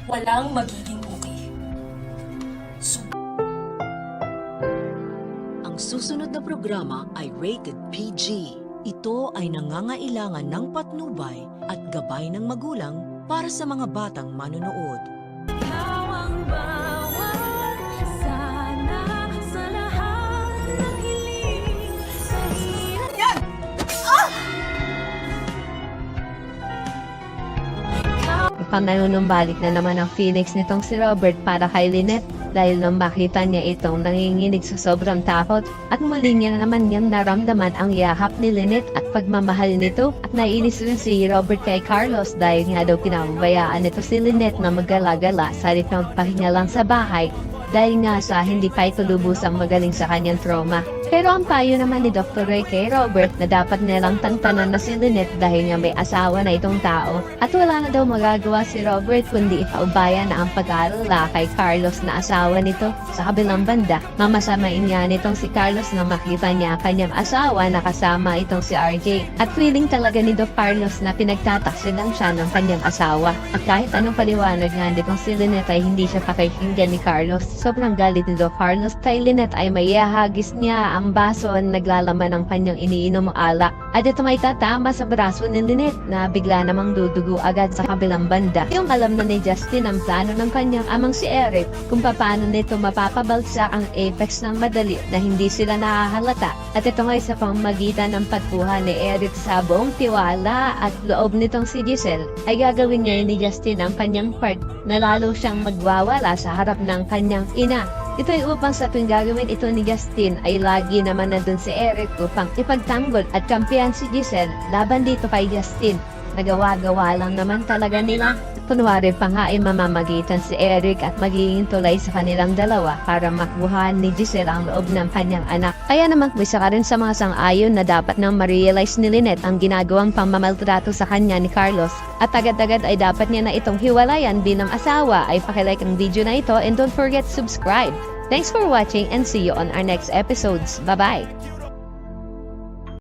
walang magiging okay. Ang susunod na programa ay rated PG. Ito ay nangangailangan ng patnubay at gabay ng magulang para sa mga batang manonood. Pananunumbalik na naman ang feelings nitong si Robert para kay Lynette dahil nang makita niya itong nanginginig sa sobrang takot at muli niya naman niyang naramdaman ang yakap ni Lynette at pagmamahal nito at nainis rin si Robert kay Carlos dahil nga daw pinababayaan nito si Lynette na magala-gala sa halip na magpahinga lang sa bahay dahil nga sa hindi pa ito lubusang magaling sa kanyang trauma. Pero ang payo naman ni Dr. Ray kay Robert na dapat nilang tantanan na si Lynette dahil nga may asawa na itong tao at wala na daw magagawa si Robert kundi ipaubayan na ang pag-aalala kay Carlos na asawa nito. Sa kabilang banda, mamasamain nga nitong si Carlos na makita niya kanyang asawa na kasama itong si RJ at feeling talaga ni Doc Carlos na pinagtataksi lang siya ng kanyang asawa at kahit anong paliwanag nga nitong si Lynette ay hindi siya pakikinggan ni Carlos. Sobrang galit ni Doc Carlos kay Lynette ay maihahagis niya ang baso na naglalaman ng kanyang iniinom alak at ito may tatama sa braso ni Lynette na bigla namang dudugo agad sa kabilang banda. Yung alam na ni Justin ang plano ng kanyang amang si Eric kung paano nito mapapabalsa ang Apex ng madali na hindi sila nahahalata at ito nga sa pamamagitan ng pagkuha ni Eric sa buong tiwala at loob nitong si Giselle ay gagawin niya ni Justin ang kanyang part na lalo siyang magwawala sa harap ng kanyang ina. Ito ay upang sa tuwing gagawin ito ni Justin ay lagi naman nandun si Eric upang ipagtanggol at kampihan si Giselle laban dito kay Justin. Nagawa-gawa lang naman talaga nila. Kunwari pa nga ay mamamagitan si Eric at magiging tulay sa kanilang dalawa para makuha ni Giselle ang loob ng kanyang anak. Kaya naman isa ka rin sa mga sang-ayon na dapat nang ma-realize ni Lynette ang ginagawang pamamaltrato sa kanya ni Carlos. At agad-agad ay dapat niya na itong hiwalayan bilang asawa. Ay pakilike ang video na ito and don't forget to subscribe. Thanks for watching and see you on our next episodes. Bye-bye!